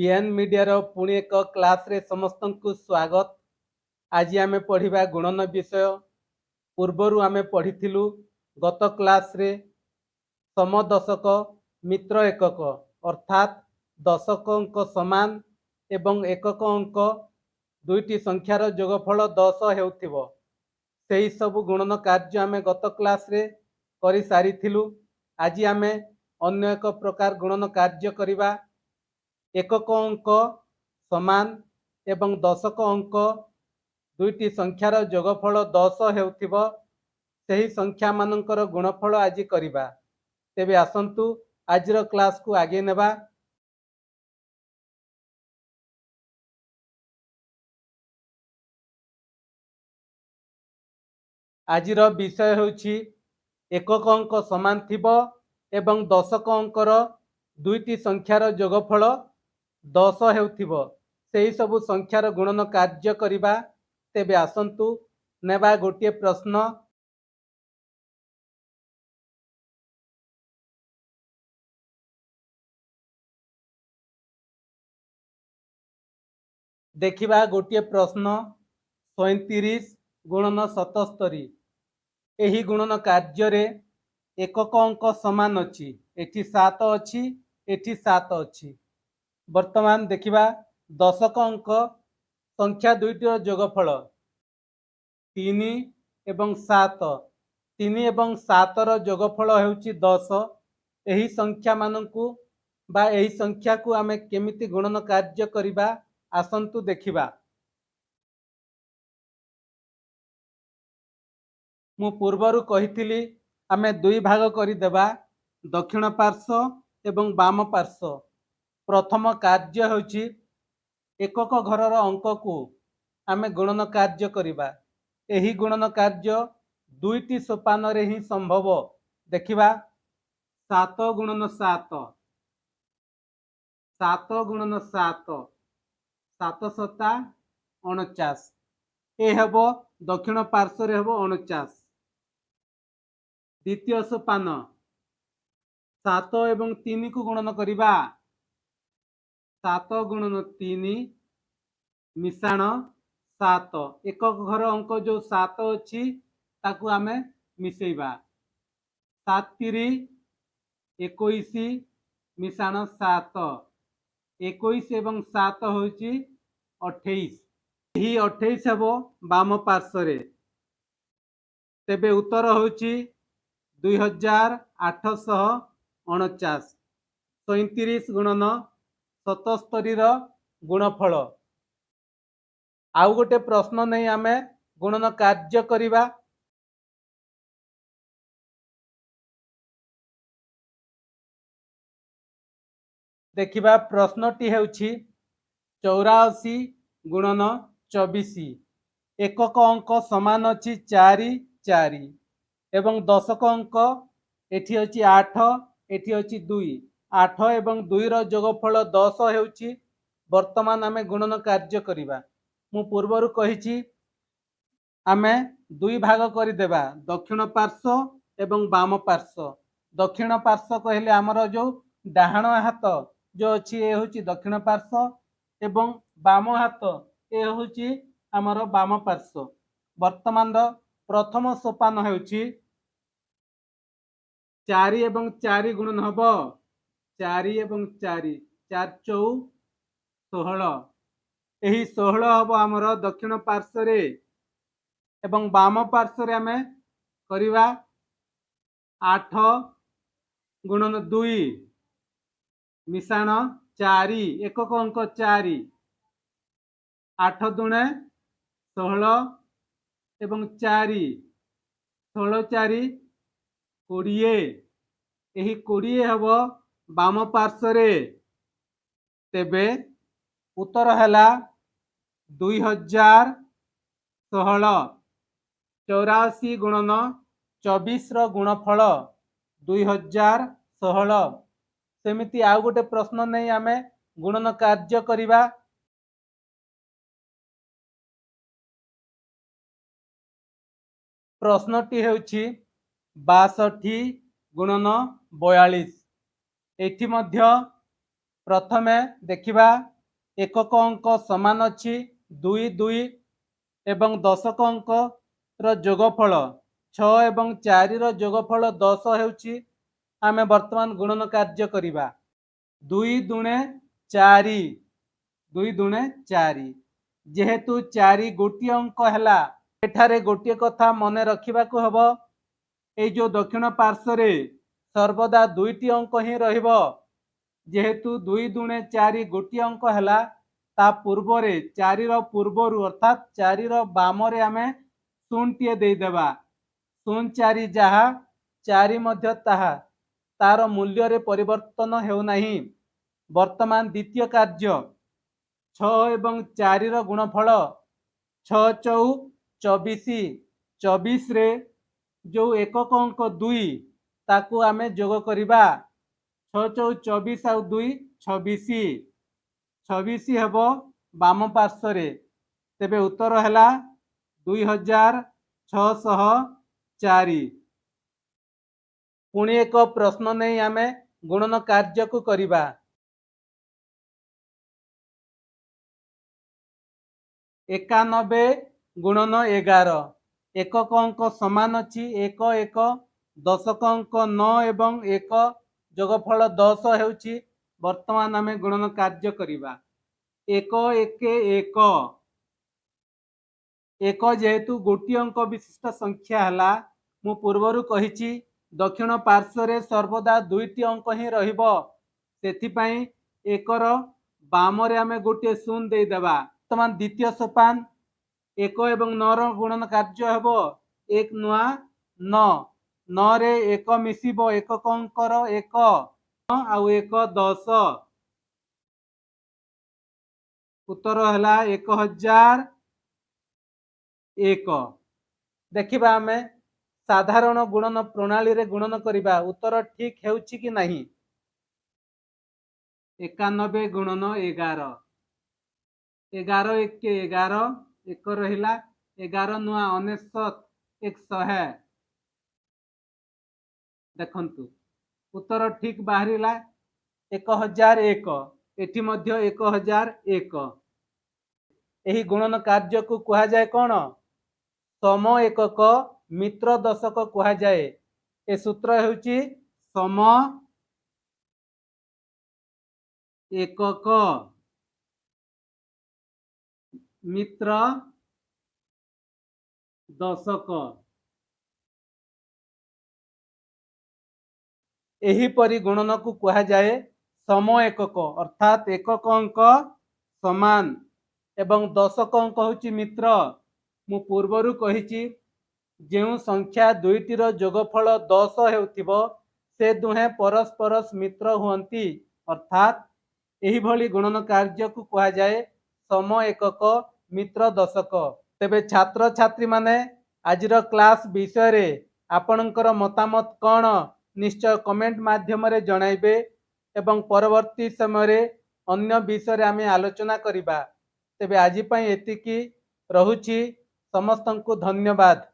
BN media पुणी एक class रे समस्त को स्वागत। आज आम पढ़ा गुणन विषय। पूर्वर आम पढ़ी गत क्लास रे समदशक मित्र एकक अर्थात दशक अंक समान एवं एकक अंक दुईटी संख्यार जोगफल 10 हेउथिबो। सेही सब गुणन कार्य आम गत क्लास रे करि सारिथिलु। आज आम अन्य एक प्रकार गुणन कार्य करिबा। एकक अंक समान एवं दशक अंक दुईटी संख्यार जोगफल 10 हेउथिबो। सेही संख्या मानकर गुणफल आज करिबा। तेबे आसंतु आजिर क्लास को आगे नेबा। आजिर विषय होछि एकक अंक समान थिबो एवं दशक अंकर दुईटी संख्यार जोगफल 10 हेउथिबो। सेही सबु संख्यार गुणन कार्य करिबा। तेबे आसंतु नेबा गोटे प्रश्न। देखिबा गोटे प्रश्न 37 गुणन 77। एही गुणन कार्य रे एकक अंक समान अछि। एठी 7 अछि, एठी 7 अछि। वर्तमान देखिबा दशक अंक संख्या दुईटीर जोगफल 3 एवं 7। 3 एवं 7 रो जोगफल हेउछि 10। एही संख्या मानकु बा एही संख्या को आमे केमिति गुणन कार्य करिबा आसंतु देखिबा। मु पूर्वरु कहिथिली आमे दुई भाग करि देबा, दक्षिण पार्श्व एवं वाम पार्श्व। प्रथम कार्य होछि एकक घरर अंक को आमे गुणन कार्य करिबा। एही गुणन कार्य दुईटी सोपान रे ही संभव। देखिबा 7 गुणन 7, 7 गुणन 7, 7 सता 49। ए हेबो दक्षिण पार्श्व रे हेबो 49। द्वितीय सोपान 7 एवं 3 को गुणन करिबा। 7 गुणन 3 मिशाण 7। एकक घर अंक जो 7 अछि ताकू आमे मिसेइबा। 7 3 21 मिशाण 7। 21 एवं 7 होछि 28। ही 28 हेबो वाम पार्श्व रे। तेबे उत्तर होछि 2849। 37 गुणन 77 रो गुणफल। आउ गोटे प्रश्न नहीं आमे गुणन कार्य करिबा। देखिबा प्रश्नटी हेउछि 84 गुणन 24। एकक अंक समान अछि 4 4 एवं दशक अंक एठी अछि 8, एठी अछि 2। 8 एवं 2 रो जोगफल 10 हेउछि। वर्तमान आमे गुणन कार्य करिबा। मु पूर्वरु कहिछि आमे दुई भाग करि देबा, दक्षिण पार्श्व एवं वाम पार्श्व। दक्षिण पार्श्व कहले हमर जो डाहाण हाथ जो अछि ए होछि दक्षिण पार्श्व एवं वाम हाथ ए होछि हमर वाम पार्श्व। वर्तमान रो प्रथम सोपान हेउछि 4 एवं 4 गुणन हबो 4 एवं 4, 4 चौ 16। एही 16 हबो हमर दक्षिण पार्श्व रे एवं वाम पार्श्व रे हमें करिबा 8 गुणन 2 मिशाण 4। एकक अंक 4। 8 दुणे 16 एवं 4 16 4 20। एही 20 हबो वाम पार्श्व रे। तेबे उत्तर हैला 2016। 84 गुणन 24 रो गुणफल 2016। सेमिति आउ गोटे प्रश्न नहीं आमे गुणन कार्य करिबा। प्रश्नटी हेउछि 62 गुणन 42। एठी मध्य प्रथमे देखिबा एकक अंक समान अछि 2 2 एवं दशक अंक रो जोगफल 6 एवं 4 रो जोगफल 10 हेउछि। आमे वर्तमान गुणन कार्य करिबा 2 दुणे 4 2 दुणे 4 जेहेतु 4 गोटी अंक हैला एठारे गोटी कथा मने रखिबाकू हबो ए जो दक्षिण पार्श्व रे सर्वदा दुईटी अंक ही रहिबो जेहेतु 2 दुणे 4 गोटी अंक हैला ता पूर्व रे 4 रो पूर्वरु अर्थात 4 रो बामरे आमे शून्य दे देबा 0 4 जहा 4 मध्य ताहा तार मूल्य रे परिवर्तन हेउ नाही। वर्तमान द्वितीय कार्य 6 एवं 4 रो गुणफल 6 चौ 24 24 रे जो एकक अंक 2 ताकू आमे जोग करिबा 6 चौ 24 आउ 2 26 26 हेबो बाम पार्श्व रे तेबे उत्तर हैला 2604। पुणी एक प्रश्न नहीं आमे गुणन कार्य को करिबा 91 गुणन 11 एकक अंक समान अछि 1 1 दशक अंक 9 एवं 1 जोगफल 10 हेउछि। वर्तमान आमे गुणन कार्य करिबा 1 1 1 एक जेहेतु गोटी अंक विशिष्ट संख्या हला मु पूर्वरु कहिछि दक्षिण पार्श्व रे सर्वदा दुईटी अंक ही रहिबो सेथि पई एकर बाम रे आमे गोटे शून्य दे देबा। वर्तमान द्वितीय सोपान 1 एवं 9 रो गुणन कार्य हेबो 1 नुआ 9 9 रे 1 मिसिबो एकक अंकर 1 आउ 1 10 उत्तर हला 1001। देखिबा आमे साधारण गुणन प्रणाली रे गुणन करिबा उत्तर ठीक हेउछि कि नाही 91 गुणन 11 11 1 11 1 रहिला 11 नुआ 99 100 देखंतु उत्तर ठीक बाहरिला 1001 एठी मध्य 1001। एही गुणन कार्य को कहा जाए कोन सम एकक मित्र दशक कहा जाए। ए सूत्र हेउची सम एकक मित्र दशक एही परी गुणन को कहा जाए सम एकक अर्थात एकक अंक समान एवं दशक अंक होची मित्र। मु पूर्वरु कहिछि जेउ संख्या दुईटी रो जोगफल 10 हेउथिबो से दुहे परस्पर मित्र हुअंती अर्थात एही भली गुणन कार्य को कहा जाए सम एकक मित्र दशक। तेबे छात्र छात्री माने आजिर क्लास विषय रे आपणकर मतामत कौन निश्चय कमेंट माध्यम रे जणाइबे एवं परवर्ती समय रे अन्य विषय रे आमे आलोचना करिबा। तेबे आजि पई एतिकी रहुछि समस्तंकु धन्यवाद।